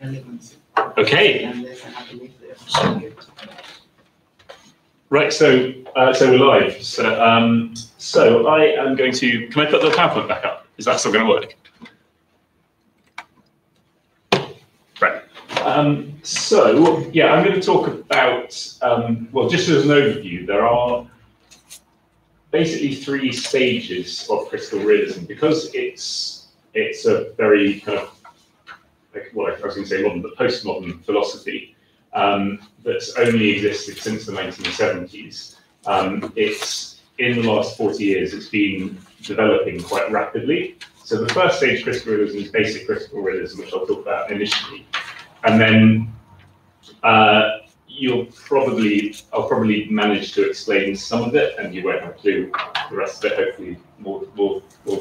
relevancy. Okay. Unless I have to make the Right, so we're live. So I am going to. Can I put the PowerPoint back up? Is that still going to work? Right. So yeah, I'm going to talk about. Well, just as an overview, there are basically three stages of critical realism because it's a very kind of I was going to say modern, but postmodern philosophy. That's only existed since the 1970s. It's in the last 40 years, it's been developing quite rapidly. So the first stage of critical realism is basic critical realism, which I'll talk about initially. And then I'll probably manage to explain some of it, and you won't have a clue the rest of it, hopefully more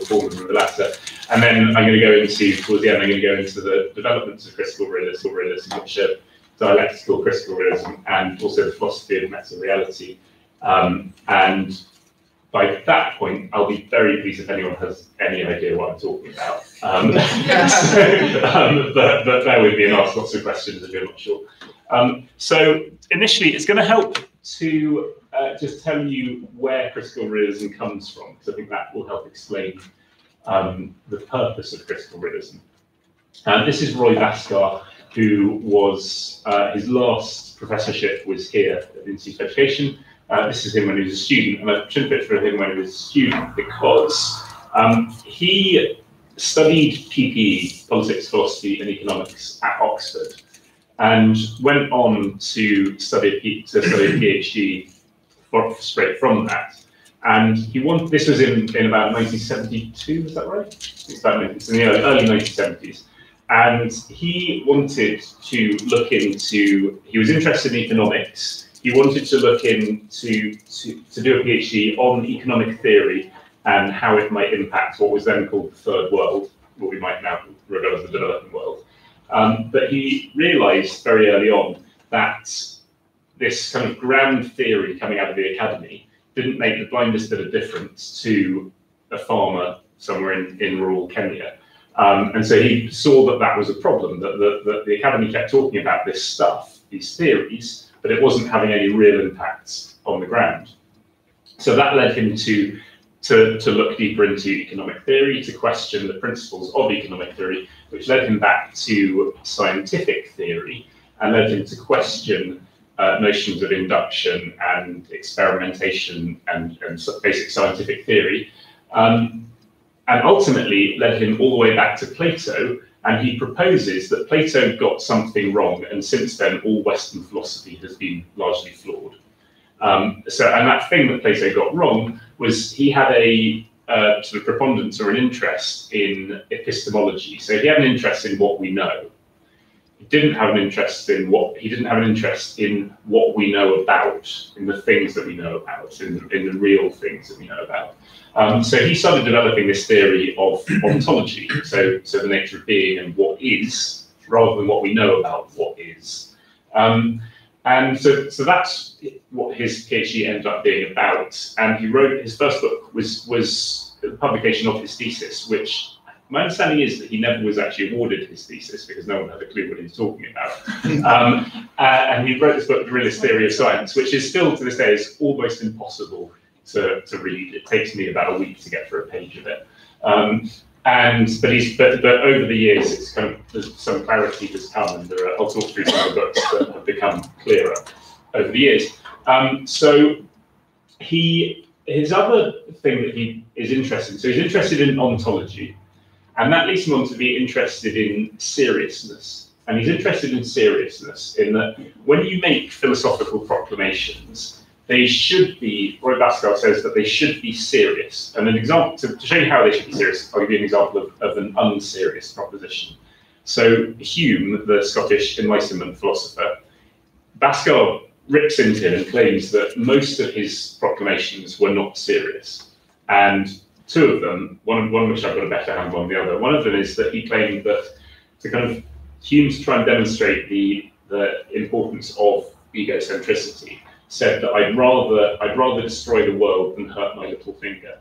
forward than the latter. And then I'm going to go into, towards the end, I'm going to go into the developments of critical realism, which are dialectical critical realism, and also the philosophy of meta-reality. And by that point, I'll be very pleased if anyone has any idea what I'm talking about. But bear with me and ask lots of questions if you're not sure. So initially, it's going to help to just tell you where critical realism comes from, because I think that will help explain the purpose of critical realism. This is Roy Bhaskar, who was, his last professorship was here at the Institute of Education. This is him when he was a student, and I've chosen a picture of him when he was a student because he studied PPE, politics, philosophy, and economics at Oxford, and went on to study a PhD straight from that. And this was in about 1972, is that right? It's in the early 1970s. And he wanted to look into, he was interested in economics. He wanted to look into, to do a PhD on economic theory and how it might impact what was then called the third world, what we might now regard as the developing world. But he realized very early on that this kind of grand theory coming out of the academy didn't make the blindest bit of difference to a farmer somewhere in rural Kenya. And so he saw that was a problem, that the academy kept talking about this stuff, these theories, but it wasn't having any real impacts on the ground. So that led him to look deeper into economic theory, to question the principles of economic theory, which led him back to scientific theory and led him to question notions of induction and experimentation and basic scientific theory. And ultimately led him all the way back to Plato, and he proposes that Plato got something wrong, and since then all Western philosophy has been largely flawed. And that thing that Plato got wrong was he had a sort of preponderance or an interest in epistemology. So he had an interest in what we know. He didn't have an interest in what we know about, in the things that we know about, in the real things that we know about. So he started developing this theory of ontology, so the nature of being and what is, rather than what we know about what is. And so that's what his PhD ended up being about. And he wrote, his first book was the publication of his thesis, which my understanding is that he never was actually awarded his thesis because no one had a clue what he was talking about. And he wrote this book, The Realist Theory of Science, which is still to this day is almost impossible to read. It takes me about a week to get through a page of it. But over the years, it's kind of some clarity has come, and I'll talk through some of the books that have become clearer over the years. So his other thing that he is interested in, so he's interested in ontology, and that leads him on to be interested in seriousness. And he's interested in seriousness in that when you make philosophical proclamations, they should be, Roy Bhaskar says that they should be serious. And an example, to show you how they should be serious, I'll give you an example of an unserious proposition. So Hume, the Scottish Enlightenment philosopher, Bhaskar rips into him and claims that most of his proclamations were not serious. And two of them, one which I've got a better handle on the other, one of them is that he claimed that Hume, to try and demonstrate the importance of egocentricity, said that I'd rather destroy the world than hurt my little finger.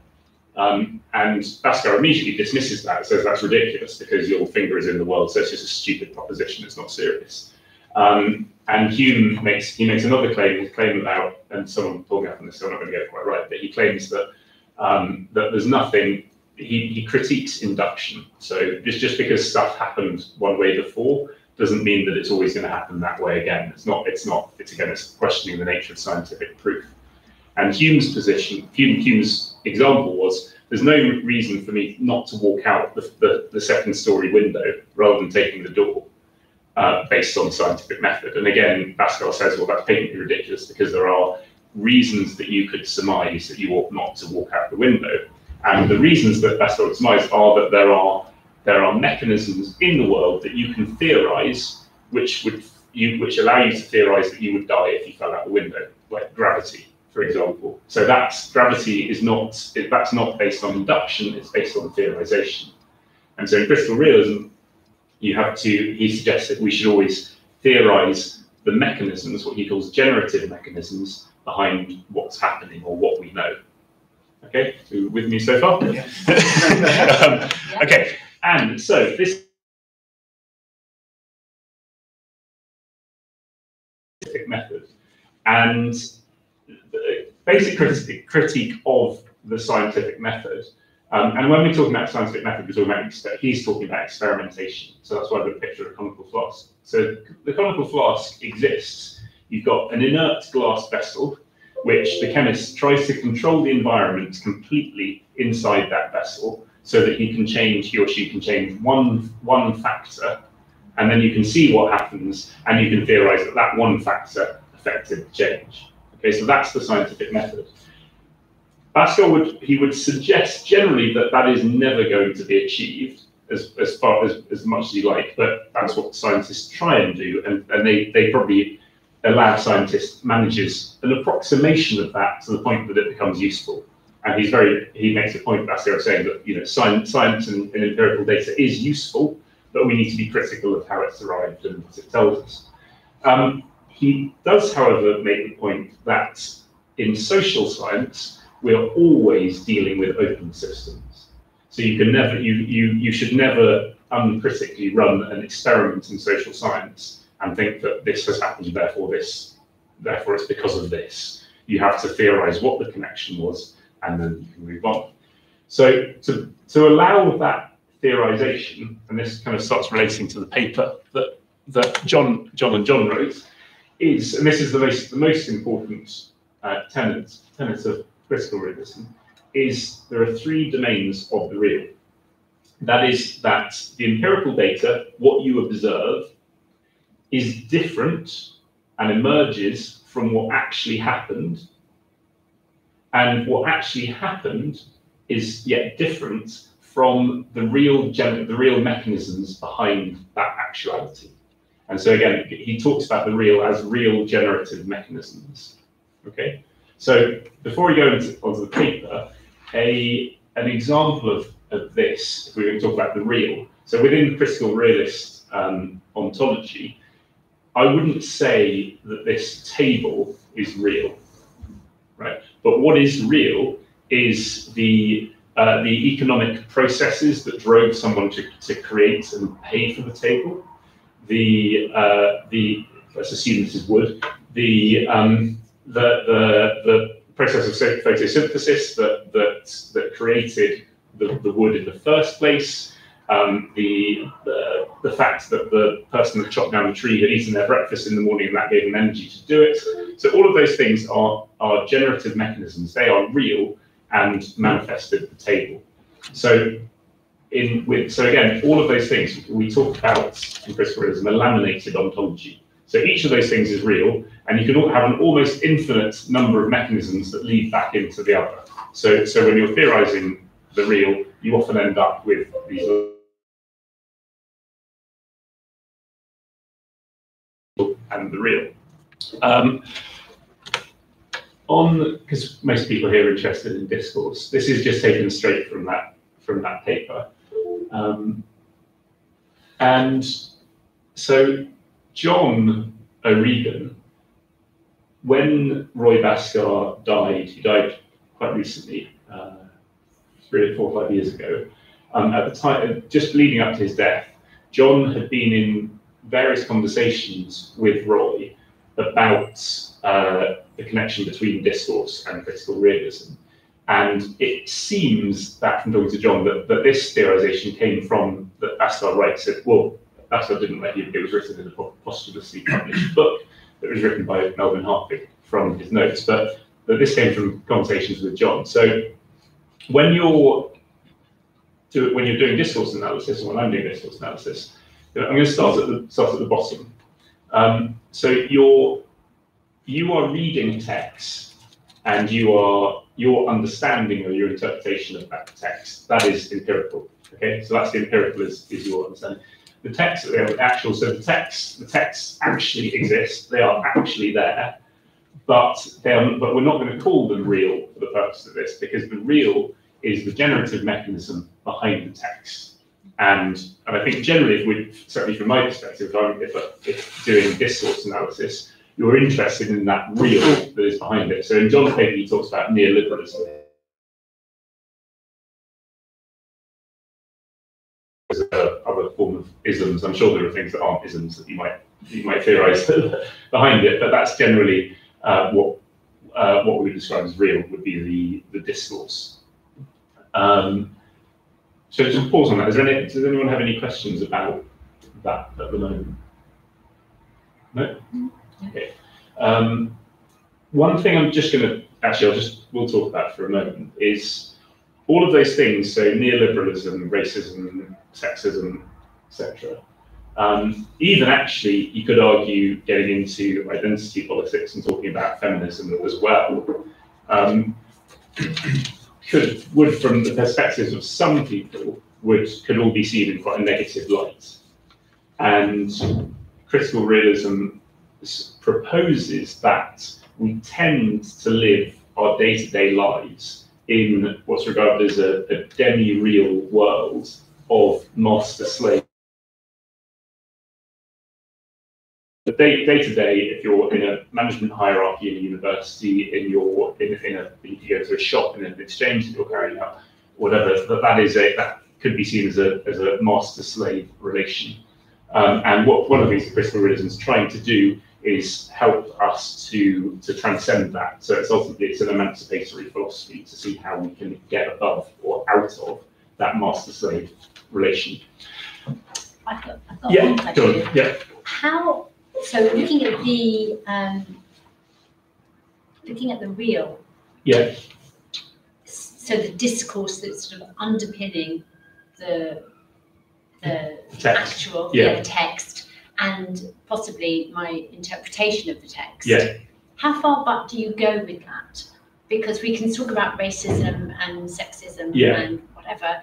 And Bhaskar immediately dismisses that, says that's ridiculous because your finger is in the world, so it's just a stupid proposition, it's not serious. And Hume makes another claim about, and someone pulled me up on this, so I'm not going to get it quite right, but he claims that that there's nothing. He critiques induction. So just because stuff happened one way before doesn't mean that it's always going to happen that way again. It's questioning the nature of scientific proof. And Hume's position, Hume's example was, there's no reason for me not to walk out the second story window rather than taking the door. Based on scientific method. And again, Bhaskar says, well, that's patently ridiculous because there are reasons that you could surmise that you ought not to walk out the window. And the reasons that Bhaskar would surmise are that there are mechanisms in the world that you can theorize which allow you to theorize that you would die if you fell out the window, like gravity, for example. So gravity is that's not based on induction, it's based on theorization. And so in critical realism, he suggests that we should always theorize the mechanisms, what he calls generative mechanisms, behind what's happening or what we know. Okay, so with me so far? Yeah. Okay, and so this method and the basic critique of the scientific method. And when we're talking about scientific method, he's talking about experimentation. So that's why I put a picture of a conical flask. So the conical flask exists. You've got an inert glass vessel, which the chemist tries to control the environment completely inside that vessel so that he or she can change one factor, and then you can see what happens, and you can theorize that one factor affected the change. Okay, so that's the scientific method. Bhaskar would suggest generally that is never going to be achieved as much as you like, but that's what scientists try and do, and they probably a scientist manages an approximation of that to the point that it becomes useful. And he makes a point, Bhaskar, of saying that science and empirical data is useful, but we need to be critical of how it's derived and what it tells us. He does, however, make the point that in social science, we are always dealing with open systems. So you should never uncritically run an experiment in social science and think that this has happened, therefore it's because of this. You have to theorize what the connection was, and then you can move on. So to allow that theorization, and this kind of starts relating to the paper that John wrote, and this is the most important tenet of critical realism, is there are three domains of the real. That is that the empirical data, what you observe, is different and emerges from what actually happened, and what actually happened is yet different from the real mechanisms behind that actuality. And so again, he talks about the real as real generative mechanisms. Okay. So before we go onto the paper, an example of this, if we're going to talk about the real. So within critical realist ontology, I wouldn't say that this table is real, right? But what is real is the economic processes that drove someone to create and pay for the table. Let's assume this is wood. The process of photosynthesis that created the wood in the first place, the fact that the person that chopped down the tree had eaten their breakfast in the morning and that gave them energy to do it. So all of those things are generative mechanisms. They are real and manifested at the table. So again, all of those things we talk about in critical realism are laminated ontology. So each of those things is real, and you can have an almost infinite number of mechanisms that lead back into the other. So when you're theorizing the real, you often end up with these and the real. Because most people here are interested in discourse, this is just taken straight from that paper. And so John O'Regan, when Roy Bhaskar died, he died quite recently, really 4 or 5 years ago. At the time, just leading up to his death, John had been in various conversations with Roy about the connection between discourse and critical realism. And it seems that from talking to John that this theorization came from that Astar Wright said, well, Astar didn't let you, it was written in a posthumously published book that was written by Melvin Hartwig from his notes, but that this came from conversations with John. So when you're doing discourse analysis, or when I'm doing discourse analysis, I'm going to start at the bottom. So you are reading text, and your understanding or your interpretation of that text, that is empirical. Okay, so that's the empirical is your understanding. The text, the texts actually exist. They are actually there, but we're not going to call them real for the purpose of this, because the real is the generative mechanism behind the text. And I think generally, certainly from my perspective, if doing discourse analysis, you're interested in that real that is behind it. So in John's paper, he talks about neoliberalism as another form of isms. I'm sure there are things that aren't isms that you might theorize behind it, but that's generally what we would describe as real would be the discourse. So just pause on that. Does anyone have any questions about that at the moment? No? Okay. One thing I'm just going to, we'll talk about for a moment, is all of those things, so neoliberalism, racism, sexism, etc. Even actually, you could argue getting into identity politics and talking about feminism as well, would, from the perspectives of some people, could all be seen in quite a negative light. And critical realism proposes that we tend to live our day-to-day lives in what's regarded as a demi-real world of master-slave. The day-to-day, if you're in a management hierarchy in a university, if you go to a shop in an exchange that you're carrying out, whatever, that could be seen as a master-slave relation. And one of the things that critical realism is trying to do is help us to transcend that. So it's an emancipatory philosophy to see how we can get above or out of that master-slave relation. I've got one question. Yeah. So looking at the real. Yeah. So the discourse that's sort of underpinning the text. Actual the text, and possibly my interpretation of the text. Yeah. How far back do you go with that? Because we can talk about racism and sexism and whatever,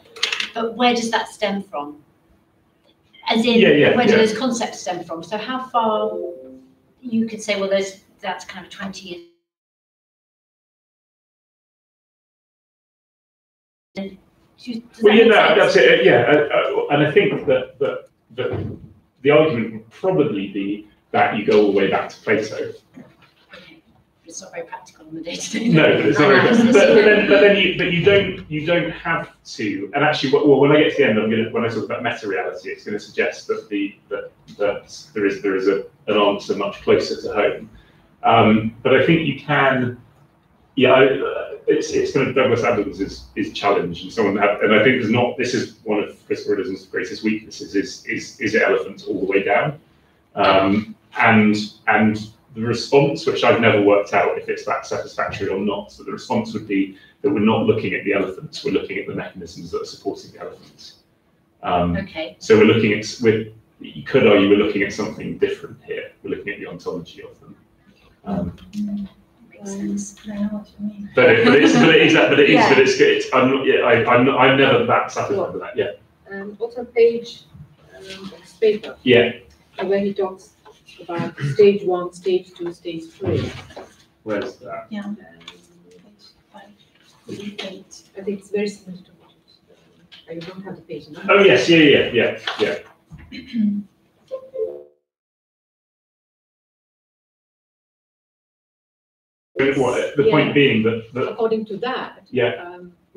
but where does that stem from? As in, where do those concepts stem from? So how far you could say, well, that's kind of 20 years. That's it. And I think that the argument would probably be that you go all the way back to Plato. Okay. It's not very practical on the day-to-day. No, but it's not very practical. But you don't have to. And actually, when I get to the end, when I talk about meta-reality, it's going to suggest that there is an answer much closer to home. But I think you can. It's kind of Douglas Adams' is challenge, and and I think this is one of critical realism's greatest weaknesses is it elephant all the way down, and the response, which I've never worked out if it's that satisfactory or not, so the response would be that we're not looking at the elephants, we're looking at the mechanisms that are supporting the elephants. Okay. So you could argue we're looking at something different here. We're looking at the ontology of them. Sense. I know what you mean. I'm never that satisfied with that. Yeah. Also, page of his paper. Yeah. Where he talks about stage 1, stage 2, stage 3. Where's that? Yeah. I think it's very similar to what I don't have the page. No? Oh yes, yeah. The point being that according to that,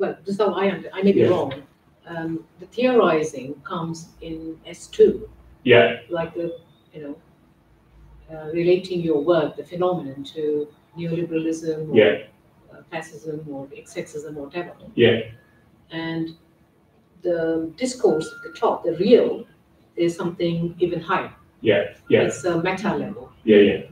well, this is how I may be wrong. The theorizing comes in S2. Yeah. Like the, relating your work, the phenomenon, to neoliberalism or fascism or sexism or whatever. Yeah. And the discourse at the top, the real, is something even higher. Yeah. Yeah. It's a meta level. Yeah.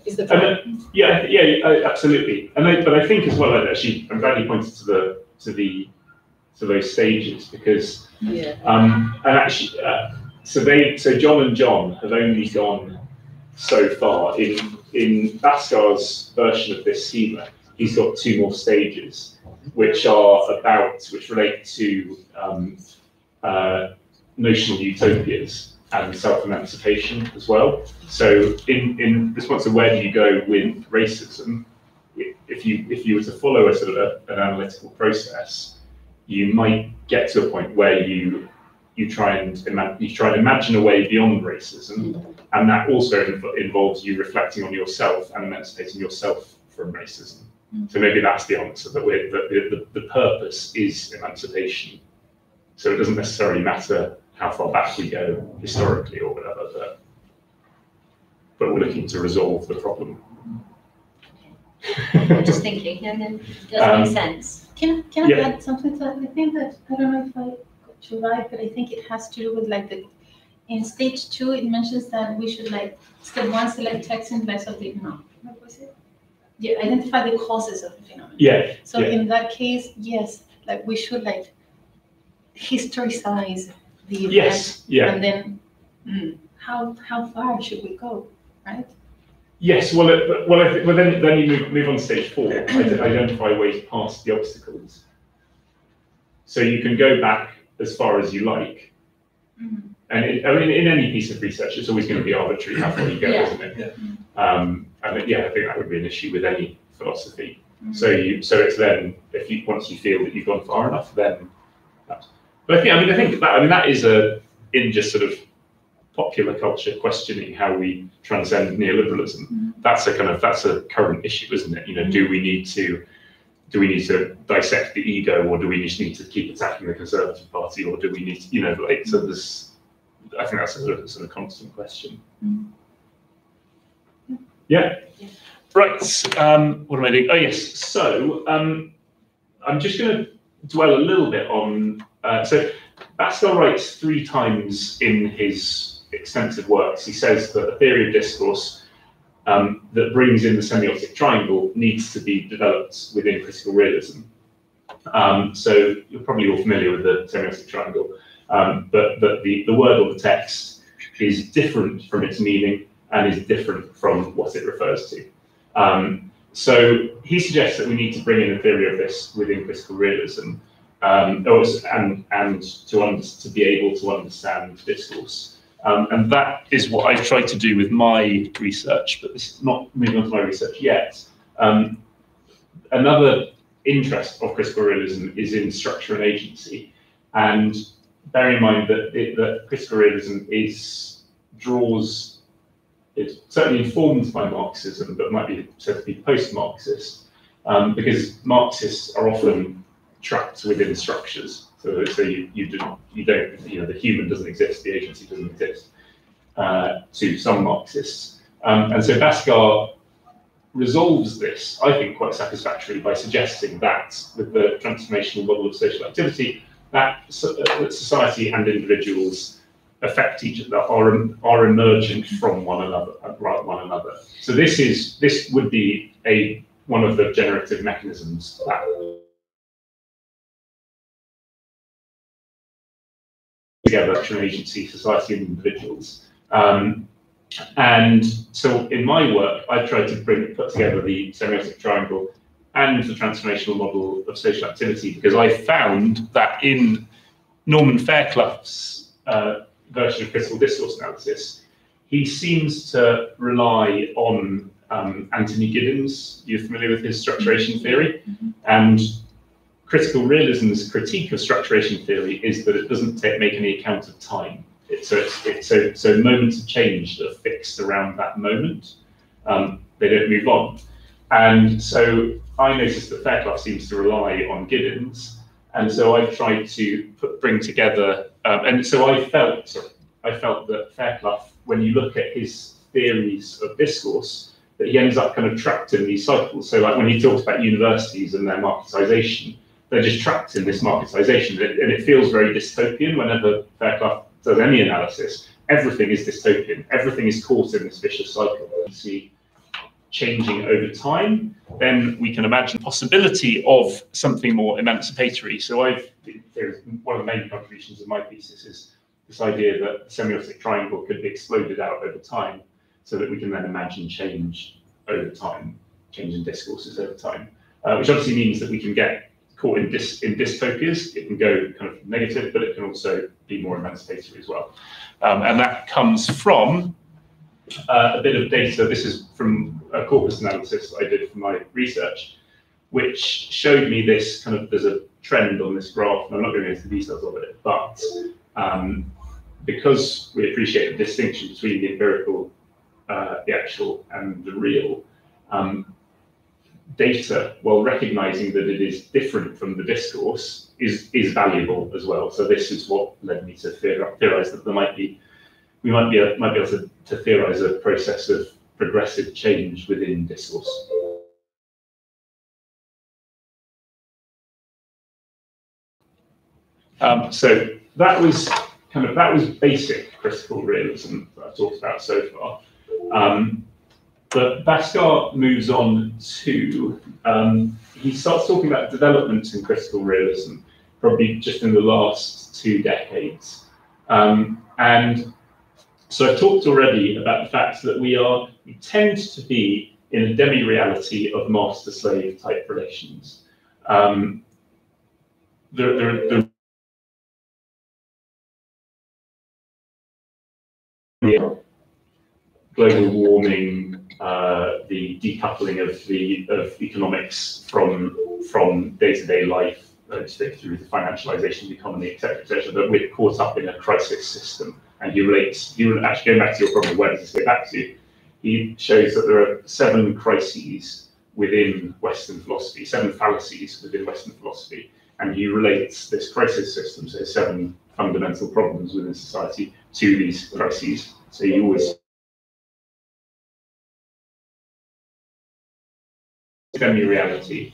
Is that right? Absolutely. But I think as well, actually, I'm glad you pointed to those stages, because and actually so John and John have only gone so far in Bhaskara's version of this schema. He's got 2 more stages, which relate to notional utopias and self-emancipation as well. So in response to where do you go with racism, if you were to follow a sort of an analytical process, you might get to a point where you try and imagine a way beyond racism, and that also involves you reflecting on yourself and emancipating yourself from racism. So maybe that's the answer, that the purpose is emancipation. So it doesn't necessarily matter how far back we go historically or whatever, but we're looking to resolve the problem. I'm just thinking, it does make sense. Can I add something to that? I think that, I don't know if I got you right, but I think it has to do with in stage 2, it mentions that we should step 1, select text in place of the, what was it? Yeah, identify the causes of the phenomenon. Yeah. So in that case, yes, we should historicize the event. Yes. Yeah. And then how far should we go, right? Yes. Well, then you move on to stage 4. Identify ways past the obstacles. So you can go back as far as you like. And in any piece of research, it's always going to be arbitrary how far you go, isn't it? Yeah. I think that would be an issue with any philosophy. So it's then once you feel that you've gone far enough, then. But I think that is in just sort of popular culture questioning how we transcend neoliberalism. That's a current issue, isn't it? Do we need to dissect the ego, or do we just need to keep attacking the Conservative Party, or do we need to, so there's, I think that's a sort of constant question. Yeah. Right. What am I doing? Oh yes. So I'm just going to dwell a little bit on. So Bhaskara writes 3 times in his extensive works. He says that a theory of discourse that brings in the semiotic triangle needs to be developed within critical realism. So you're probably all familiar with the semiotic triangle, but the word or the text is different from its meaning and is different from what it refers to. So he suggests that we need to bring in a theory of this within critical realism, and to be able to understand discourse. And that is what I've tried to do with my research, but this is not moving on to my research yet. Another interest of critical realism is in structure and agency, and bear in mind that critical realism it's certainly informed by Marxism, but might be said to be post-Marxist, because Marxists are often trapped within structures. So you don't, the human doesn't exist, the agency doesn't exist to some Marxists. And so Bhaskara resolves this, I think, quite satisfactorily by suggesting that with the transformational model of social activity, that society and individuals affect each other, are emergent from one another. So this would be one of the generative mechanisms that together action agency, society, and individuals. And so in my work, I've tried to put together the semiotic triangle and the transformational model of social activity, because I found that in Norman Fairclough's version of critical discourse analysis, he seems to rely on Anthony Giddens. You're familiar with his structuration theory? And critical realism's critique of structuration theory is that it doesn't make any account of time. So moments of change that are fixed around that moment. They don't move on. And so I noticed that Fairclough seems to rely on Giddens, And so I've tried to bring together, and so I felt that Fairclough, when you look at his theories of discourse, that he ends up kind of trapped in these cycles. So like when he talks about universities and their marketization, they're just trapped in this marketization, and it feels very dystopian whenever Fairclough does any analysis. Everything is dystopian. Everything is caught in this vicious cycle. You see changing over time, then we can imagine the possibility of something more emancipatory. So one of the main contributions of my thesis is this idea that the semiotic triangle could be exploded out over time, so that we can then imagine change over time, change in discourses over time, which obviously means that we can get caught in dystopias. It can go kind of negative, but it can also be more emancipatory as well. And that comes from a bit of data. This is from a corpus analysis that I did for my research, which showed me this kind of, there's a trend on this graph, and I'm not going to go into the details of it, but because we appreciate the distinction between the empirical, the actual, and the real, data, while recognizing that it is different from the discourse, is valuable as well. So this is what led me to theorize that we might be able to theorize a process of progressive change within discourse. So that was basic critical realism that I've talked about so far. But Bhaskar moves on to, he starts talking about developments in critical realism, probably just in the last 2 decades. And so I've talked already about the fact that we tend to be in a demi-reality of master-slave type relations. Global warming, the decoupling of economics from day-to-day life, through the financialization of the economy, etc., that we're caught up in a crisis system. And he actually, going back to your problem, where does this go back to? He shows that there are 7 crises within Western philosophy, 7 fallacies within Western philosophy, and he relates this crisis system, so 7 fundamental problems within society, to these crises. So you always semi-reality,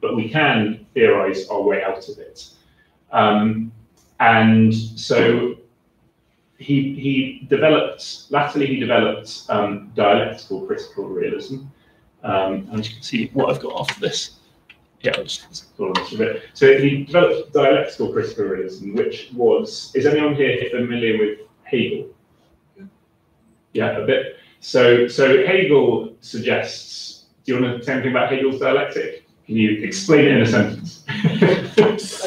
but we can theorize our way out of it. And so he developed dialectical critical realism. And you can see what I've got after this. Yeah, I'll just go on this a bit. So he developed dialectical critical realism, which is anyone here familiar with Hegel? Yeah, a bit. So Hegel suggests, do you want to say anything about Hegel's dialectic? Can you explain it in a sentence? I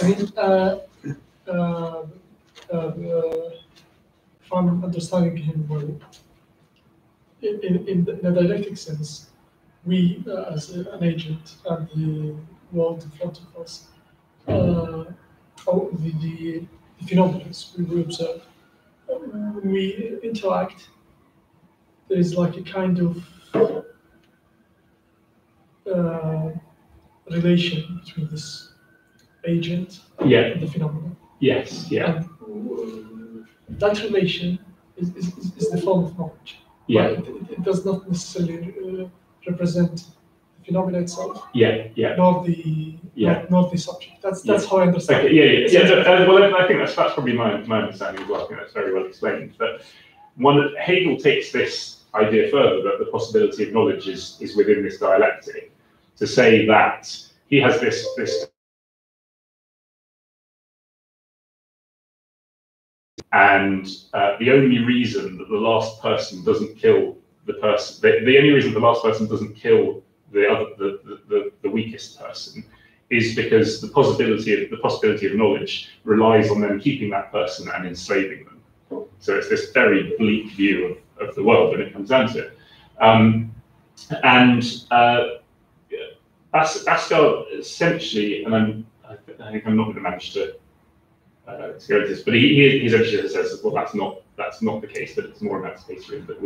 mean, if I'm understanding him well, in the dialectic sense, we as an agent and the world in front of us, the phenomena we observe, we interact. There is like a kind of relation between this agent and the phenomenon. Yes, yeah. And that relation is the form of knowledge. Yeah. It does not necessarily represent the phenomena itself. Yeah, yeah. Nor the subject. That's how I understand it. Yeah. Well, I think that's probably my understanding as well. I think that's very well explained. But Hegel takes this idea further, that the possibility of knowledge is within this dialectic, to say that he has this and the only reason that the last person doesn't kill the person, the only reason the last person doesn't kill the weakest person, is because the possibility of knowledge relies on them keeping that person and enslaving them. So it's this very bleak view of the world when it comes down to it. Bhaskar essentially, and I think I'm not going to manage to go into this, but he essentially says, well, that's not the case, that it's more emancipatory, that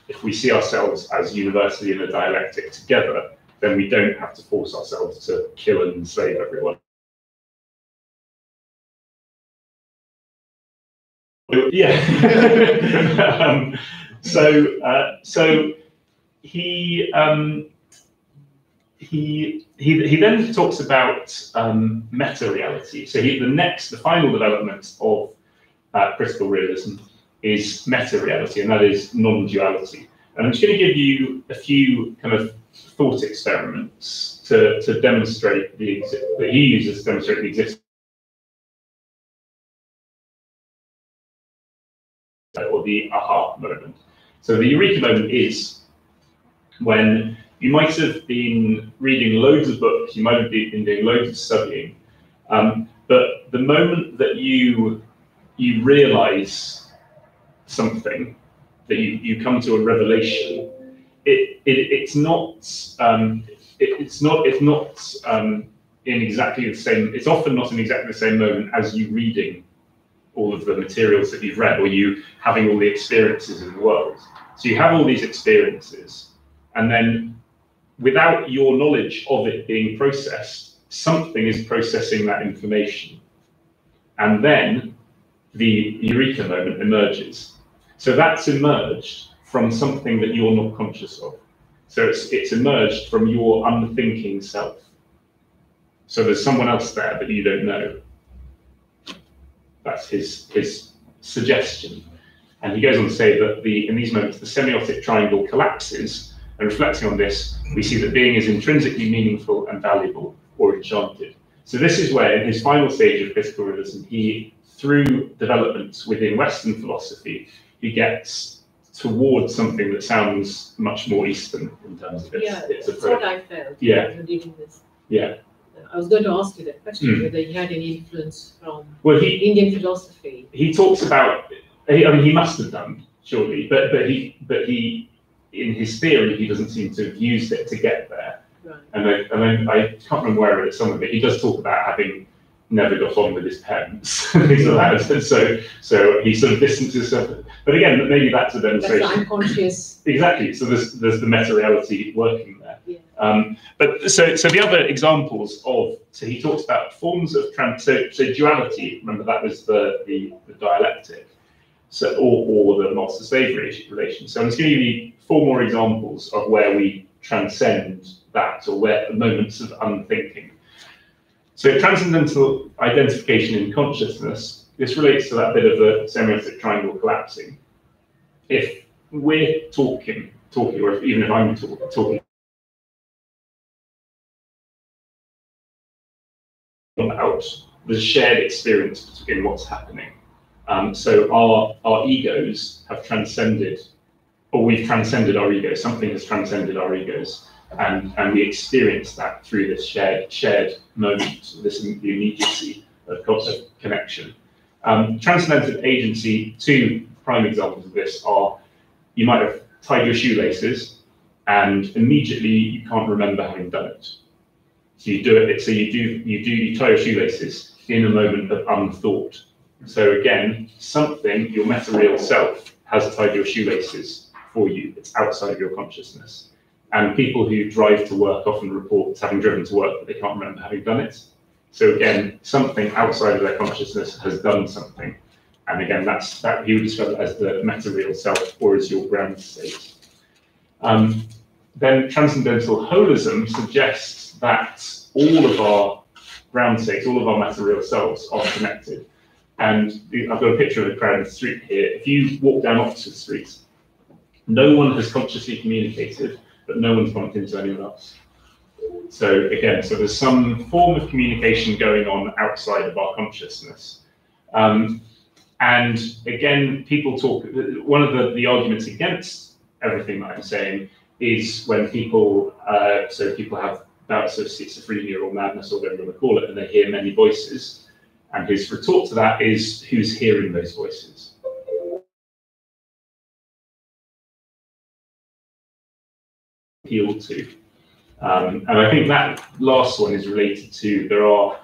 if we see ourselves as universally in a dialectic together, then we don't have to force ourselves to kill and enslave everyone. Yeah. So he then talks about meta-reality. So the final development of critical realism is meta-reality, and that is non-duality. And I'm just going to give you a few kind of thought experiments to demonstrate that he uses to demonstrate the existence or the aha moment. So the eureka moment is when you might have been reading loads of books, you might have been doing loads of studying, but the moment that you realize something, that you come to a revelation, it's not in exactly the same. It's often not in exactly the same moment as you reading all of the materials that you've read, or you having all the experiences in the world. So you have all these experiences, and then without your knowledge of it being processed, something is processing that information, and then the eureka moment emerges. So that's emerged from something that you're not conscious of. So it's emerged from your unthinking self. So there's someone else there that you don't know. That's his suggestion. And he goes on to say that in these moments, the semiotic triangle collapses, and reflecting on this, we see that being is intrinsically meaningful and valuable, or enchanted. So this is where, in his final stage of critical realism, through developments within Western philosophy, he gets towards something that sounds much more Eastern in terms of its that's what I felt. Yeah. Reading this. Yeah. I was going to ask you that question, whether he had any influence from Indian philosophy. He talks about. I mean, he must have done, surely, but he, in his theory, he doesn't seem to have used it to get there. Right. And I can't remember where it's somewhere, but he does talk about having never got on with his parents, things like that. So he sort of distanced himself. But again, maybe that's a demonstration. That's unconscious. Exactly. So there's the meta-reality working there. Yeah. But so the other examples so he talks about forms of so duality. Remember, that was the dialectic. So or the master-slave relation. So I'm just going to give you 4 more examples of where we transcend that, or where moments of unthinking. So transcendental identification in consciousness, this relates to that bit of the semiotic triangle collapsing. If we're talking, or even if I'm talking about the shared experience in what's happening. So our egos have transcended, or we've transcended our egos. Something has transcended our egos, and we experience that through this shared moment, this immediacy of connection. Transcendental agency. 2 prime examples of this are: you might have tied your shoelaces, and immediately you can't remember having done it. So you do it. So you tie your shoelaces in a moment of unthought. So again, your meta-real self has tied your shoelaces for you. It's outside of your consciousness. And people who drive to work often report having driven to work, but they can't remember having done it. So again, something outside of their consciousness has done something. And again, that he would describe it as the meta-real self, or as your ground state. Then transcendental holism suggests that all of our ground states, all of our meta-real selves are connected. And I've got a picture of a crowded street here. If you walk down Oxford Street, no one has consciously communicated, but no one's bumped into anyone else. So again, there's some form of communication going on outside of our consciousness. And again, people talk, one of the arguments against everything that I'm saying is when people have bouts of schizophrenia or madness, or whatever you want to call it, and they hear many voices. And his retort to that is, who's hearing those voices? Appeal to. And I think that last one is related to, there are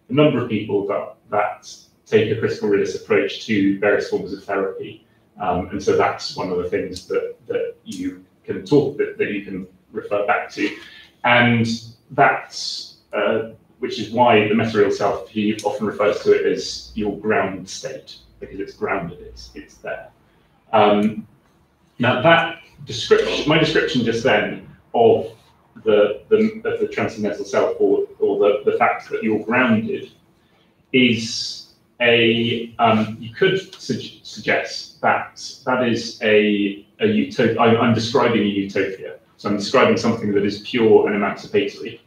a number of people that take a critical realist approach to various forms of therapy. And so that's one of the things that you can that you can refer back to. And that's, which is why the meta-real self, he often refers to it as your ground state. because it's grounded, it's there. Now that description, my description just then of the transcendental self, or the fact that you're grounded, is you could suggest that is a utopia. I'm describing a utopia, so I'm describing something that is pure and emancipatory.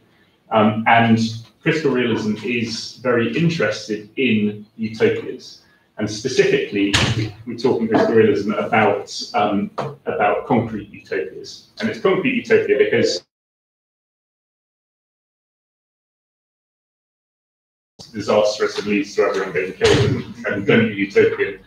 And critical realism is very interested in utopias, and specifically, we're talking critical realism about concrete utopias, and it's concrete utopia because disastrous and leads to everyone getting killed and don't be utopian.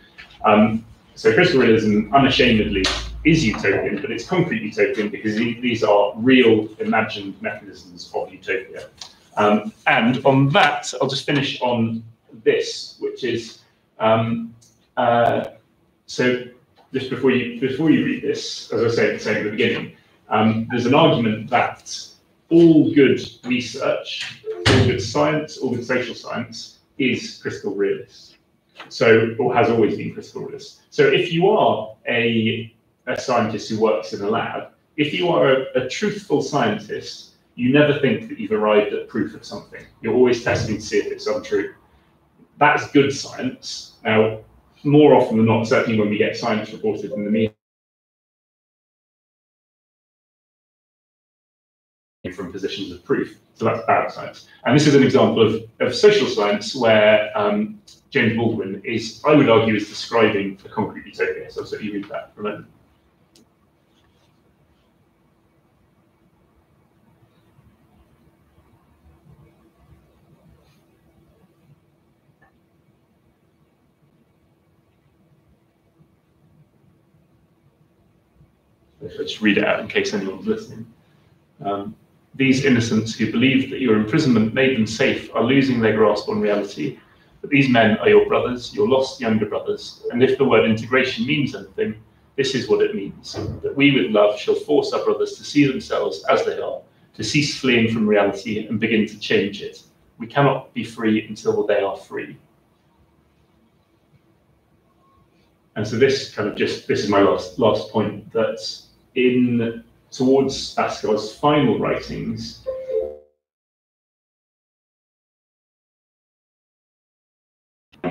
So critical realism unashamedly is utopian, but it's concrete utopian because these are real imagined mechanisms of utopia. And on that, I'll just finish on this, which is, so just before you read this, as I was saying at the beginning, there's an argument that all good research, all good science, all good social science is critical realist. So, or has always been critical realist. So if you are a scientist who works in a lab, if you are a truthful scientist, you never think that you've arrived at proof of something. You're always testing to see if it's untrue. That's good science. Now, more often than not, certainly when we get science reported in the media from positions of proof, so that's bad science. And this is an example of social science where James Baldwin is, I would argue, is describing a concrete utopia. So I'll let you read that for a moment. Let's just read it out in case anyone's listening. These innocents who believed that your imprisonment made them safe are losing their grasp on reality. But these men are your brothers, your lost younger brothers, and if the word integration means anything, this is what it means, that we with love shall force our brothers to see themselves as they are, to cease fleeing from reality and begin to change it. We cannot be free until they are free. And so this is my last point, that towards Pascal's final writings,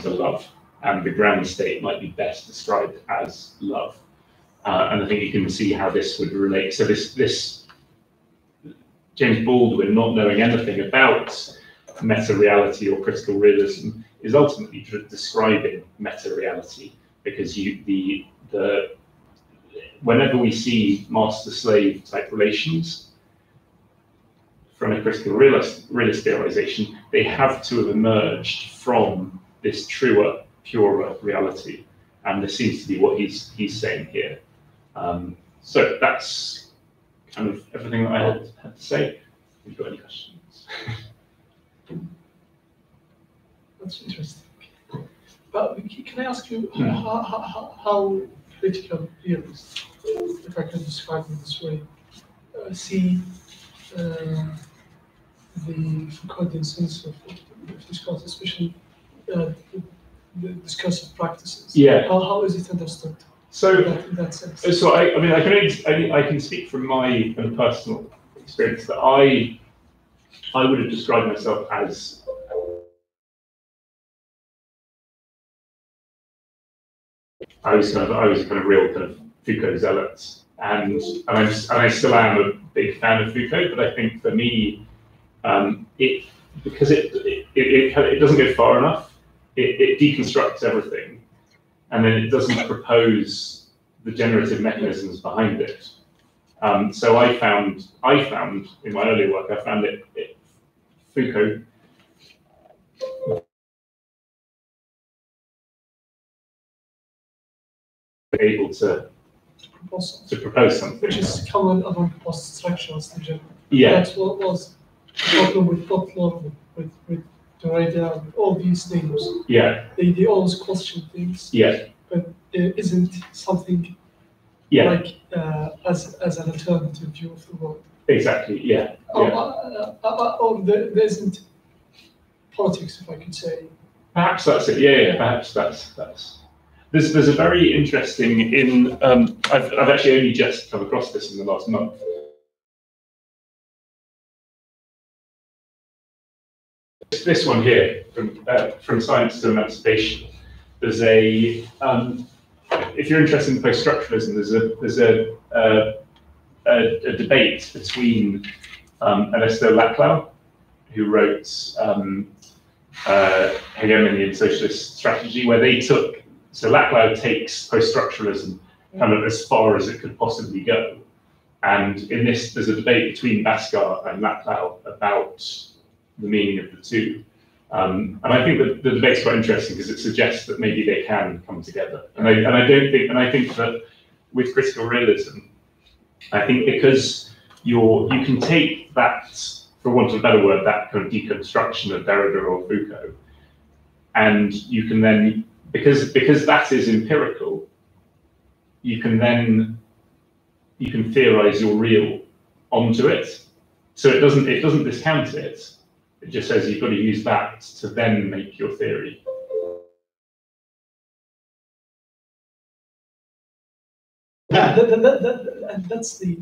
to love, and the ground state might be best described as love. And I think you can see how this would relate. So this James Baldwin, not knowing anything about meta-reality or critical realism, is ultimately describing meta-reality, because whenever we see master-slave type relations from a critical realist theorization, they have to have emerged from this truer, purer reality, and this seems to be what he's saying here. So that's kind of everything that I had to say. Have you got any questions? That's interesting. But can I ask you how critical realists, if I can describe it this way, see the Foucauldian sense of discourse, especially the discursive practices? Yeah. How is it understood? So in that sense. So I mean, I can speak from my kind of personal experience that I would have described myself as I was a kind of real kind of Foucault zealot, and I still am a big fan of Foucault. But I think for me, because it doesn't go far enough. It deconstructs everything, and then it doesn't propose the generative mechanisms behind it. So I found in my earlier work, I found Foucault able to propose something, which is common among post-structuralists in general. Yeah, that's what was the problem with folklore, with Derrida, with all these names. Yeah, they always question things. Yeah, but there isn't something. Yeah, like as an alternative view of the world. Exactly. Yeah. There isn't politics, if I could say. Perhaps that's it. Yeah. Perhaps that's. there's a very interesting I've actually only just come across this in the last month. This one here from Science to Emancipation. There's a if you're interested in post-structuralism, there's a debate between Ernesto Laclau, who wrote Hegemony and Socialist Strategy, where they took, so Laclau takes post-structuralism kind of as far as it could possibly go. And in this, there's a debate between Bhaskar and Laclau about the meaning of the two. And I think that the debate's quite interesting because it suggests that maybe they can come together. And I think that with critical realism, I think because you can take that, for want of a better word, that kind of deconstruction of Derrida or Foucault, and you can then, because that is empirical, you can theorize your real onto it. So it doesn't discount it. It just says you've got to use that to then make your theory. Yeah, and that's the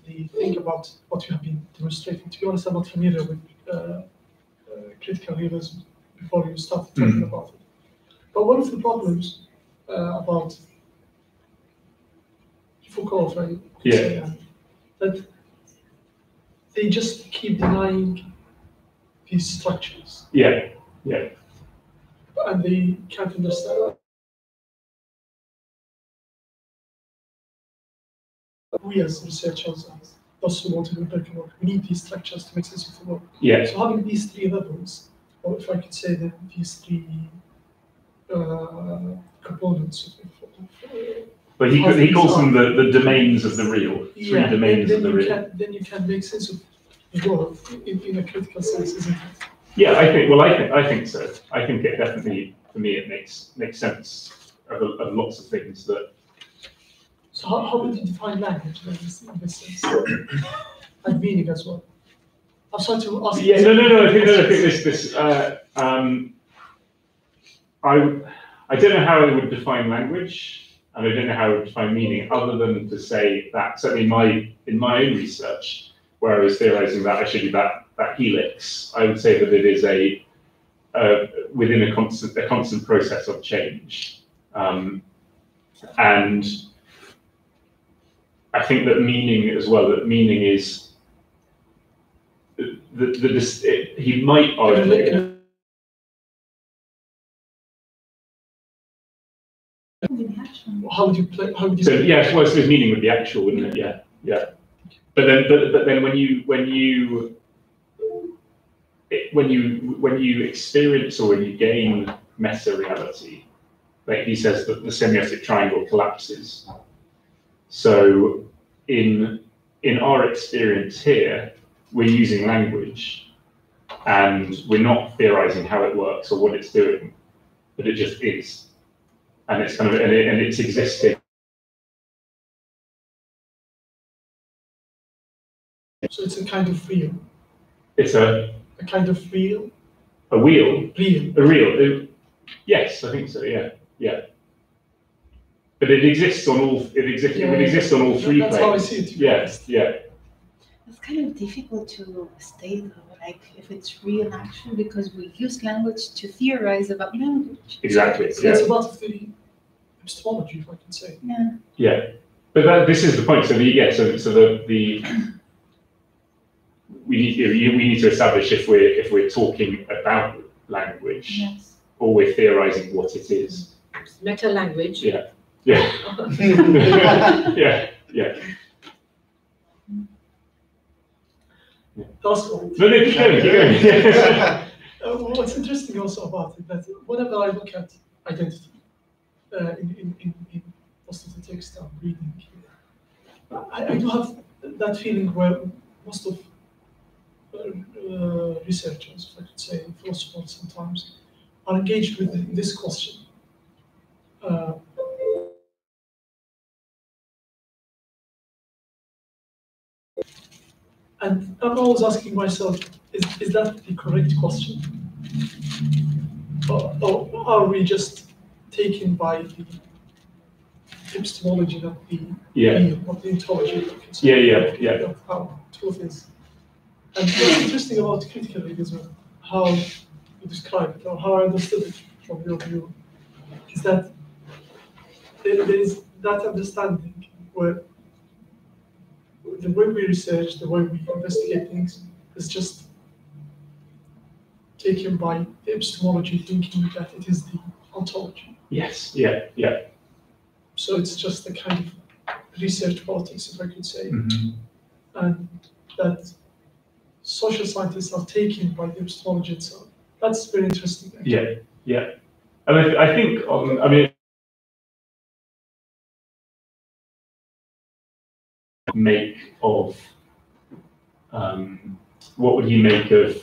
thing about what you have been demonstrating. To be honest, I'm not familiar with critical realism before you start talking about it. But one of the problems about Foucault, if I could say, that they just keep denying these structures. Yeah. And they can't understand. We as researchers, as those who want to do empirical work, we need these structures to make sense of the work. Yeah. So having these three levels, or if I could say that these three components but he calls them the domains of the real. Three domains of the real. Then you can make sense of the world in a critical sense, isn't it? Yeah, I think so. I think it definitely, for me, it makes sense of lots of things that. So how would you define language in this sense? And meaning as well. I'm sorry to ask. Yeah, no. I think this. I don't know how I would define language, and I don't know how I would define meaning, other than to say that certainly in my own research, where I was theorizing that I showed you that helix, I would say that it is within a constant process of change, and I think that meaning as well. That meaning is he might argue. How would you play? How would you? So yeah, well, so meaning would be actual, wouldn't it? Yeah. But then when you experience or when you gain meta reality, like he says that the semiotic triangle collapses. So in our experience here, we're using language, and we're not theorizing how it works or what it's doing, but it just is, and it's kind of and it's existing. So it's a kind of real. It's a kind of real. A wheel. Real. A real. Yes, I think so. Yeah. But it exists on all. It would exist on all three planes. That's how I see it. Yes. Yeah. It's kind of difficult to state, like, if it's real action, because we use language to theorize about language. Exactly. So it's about the epistemology, if I can say. Yeah. But this is the point. So we need to establish if we're talking about language, Yes. or we're theorizing what it is. Meta language. Yeah. Also, No, keep going. What's interesting also about it that whenever I look at identity in most of the text I'm reading here, I do have that feeling where most of researchers, if I could say, philosophers sometimes, are engaged with this question. And I'm always asking myself, is that the correct question? Or are we just taken by the epistemology, not the not the ontology. Of how truth is. And what's interesting about critical realism, how you describe it, or how I understood it from your view, is that there is that understanding where the way we research, the way we investigate things, is just taken by the epistemology, thinking that it is the ontology. Yes, So it's just a kind of research politics, if I could say, and that social scientists are taken by the epistemology itself. That's very interesting. Actually. Yeah. And I think make of what would he make of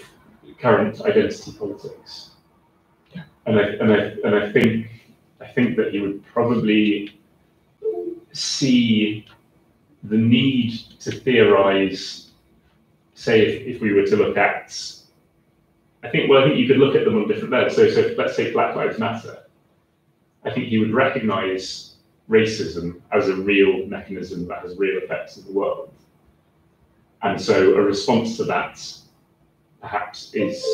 current identity politics? Yeah. And I think that he would probably see the need to theorize, say if we were to look at, I think you could look at them on different levels. So let's say Black Lives Matter. I think he would recognize racism as a real mechanism that has real effects in the world. And so a response to that perhaps is,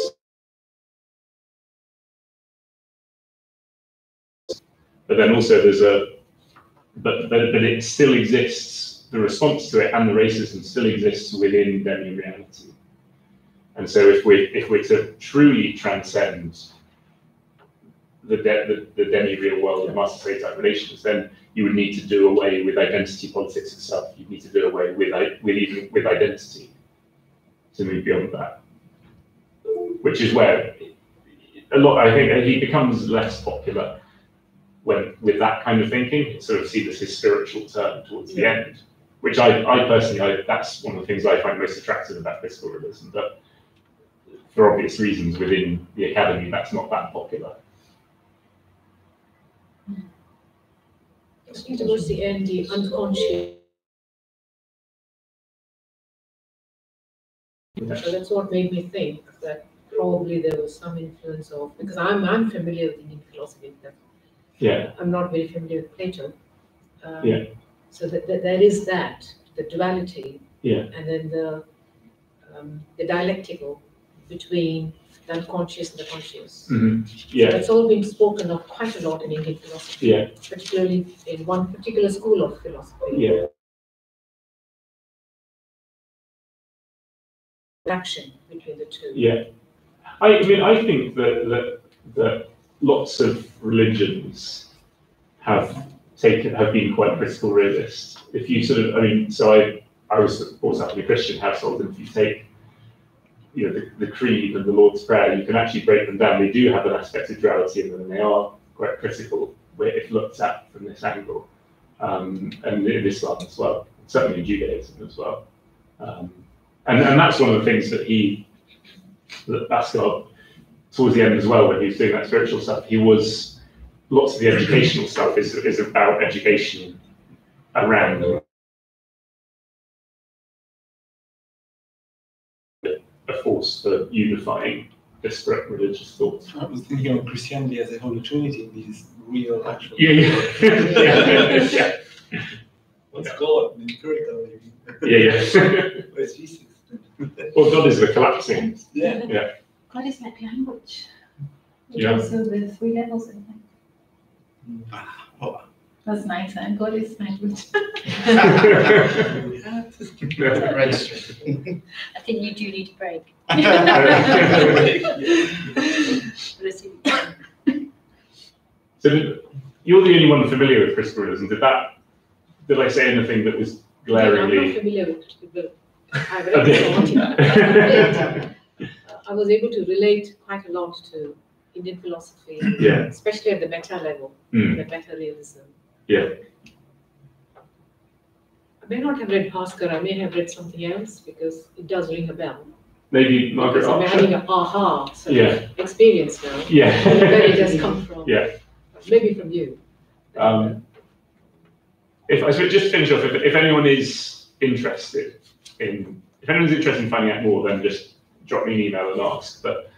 but then also there's but it still exists, the response to it and the racism still exists within demi-reality. And so if we're to truly transcend the demi-real world of master-slave type relations, then you would need to do away with identity politics itself. You'd need to do away with identity to move beyond that, which is where I think he becomes less popular with that kind of thinking. It sort of see this his spiritual turn towards the end, which I personally, that's one of the things I find most attractive about critical realism. But for obvious reasons, within the academy, that's not that popular. Towards the end, the unconscious. So that's what made me think that probably there was some influence of, because I'm familiar with Indian philosophy. I'm not very familiar with Plato. So that there is that, the duality, and then the dialectical between the unconscious and the conscious. So that's all been spoken of quite a lot in Indian philosophy, particularly in one particular school of philosophy. Action between the two. I think that lots of religions have been quite critical realists. If you sort of, so I was brought up in a Christian household, and if you take the creed and the Lord's Prayer, you can actually break them down. They do have an aspect of duality in them, and they are quite critical if looked at from this angle, and in Islam as well, certainly in Judaism as well. And that's one of the things that Bhaskar, towards the end as well, when he was doing that spiritual stuff, lots of the educational stuff is about education around a force for unifying disparate religious thoughts. I was thinking of Christianity as a Holy Trinity, these real, actual. What's God? The empirical, maybe. Where's Jesus? Well, God is the collapsing. God is like language. Yeah. Also the 3 levels, I think. That's nice, and God is language. I think you do need a break. So you're the only one familiar with critical realism. Did I say anything that was glaringly? I'm not familiar with it, but I've read I was able to relate quite a lot to Indian philosophy, especially at the meta level, the meta realism. I may not have read Bhaskar, I may have read something else because it does ring a bell. Maybe Margaret Archer. I'm having an aha sort of experience now. Where it has come from. Maybe from you. If I should just finish off, if anyone is interested in finding out more, then just drop me an email and ask. But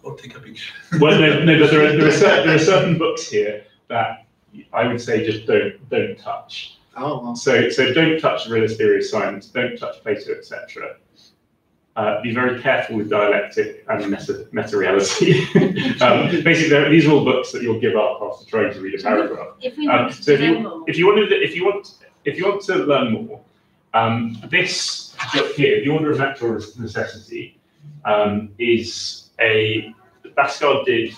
Or take a picture. Well, no, but there are certain books here that I would say just don't touch. Oh, So don't touch the realist theory of science, don't touch Plato, etc. Be very careful with dialectic and meta-reality. Basically, these are all books that you'll give up after trying to read a paragraph. If we want So to know more. if you want to learn more, this book here, The Order of Natural Necessity, is a Pascal did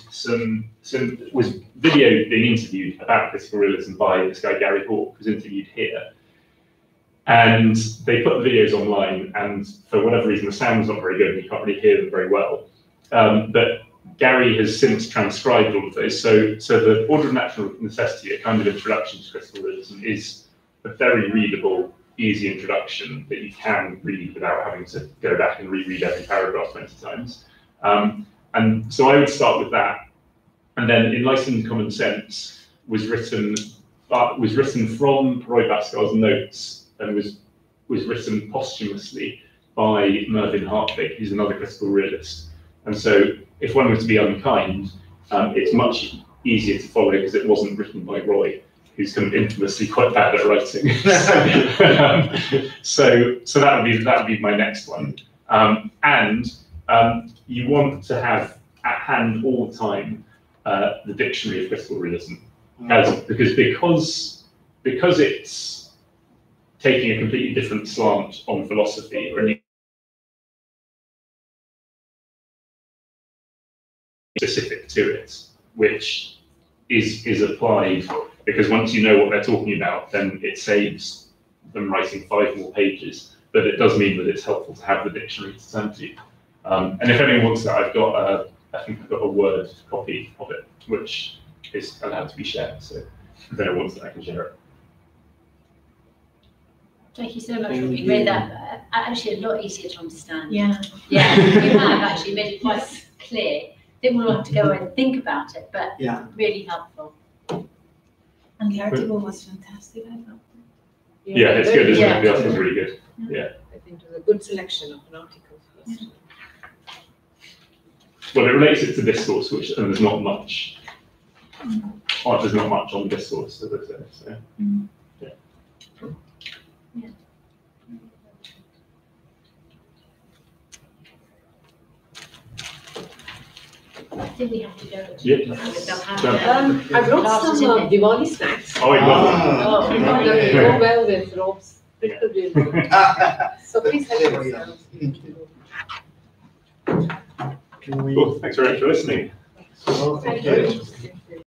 was video being interviewed about critical realism by this guy Gary Hawke, who's interviewed here. And they put the videos online, and for whatever reason, the sound's not very good, and you can't really hear them very well. But Gary has since transcribed all of those. So the Order of Natural Necessity, a kind of introduction to critical realism, is a very readable, easy introduction that you can read without having to go back and reread every paragraph 20 times. And so I would start with that. And then Enlightened Common Sense was written from Roy Pascal's notes, and was written posthumously by Mervyn Hartwig, who's another critical realist. And so if one were to be unkind, it's much easier to follow because it wasn't written by Roy, who's kind of infamously quite bad at writing. So that would be my next one. You want to have at hand all the time the Dictionary of Critical Realism, because it's taking a completely different slant on philosophy, or specific to it, which is applied, because once you know what they're talking about, then it saves them writing 5 more pages. But it does mean that it's helpful to have the dictionary to turn to. And if anyone wants that, I think I've got a Word copy of it, which is allowed to be shared. So if anyone wants that, I can share it. Thank you so much. You made that actually a lot easier to understand. Yeah. Yeah, you have actually made it quite clear. Didn't want to go and think about it, but yeah. really helpful. And the article was fantastic, I thought. Yeah, it's good, isn't it? The article's really good. Yeah. I think it was a good selection of an article. Yeah. Well, it relates it to discourse, and there's not much. There's not much on discourse, as I say. So. Yeah. Yeah. I think we have to go. I brought some Diwali snacks. Oh, I love them. They go well with Rob's. So please help yourselves. Cool. Thanks very much for listening. Oh, thank you.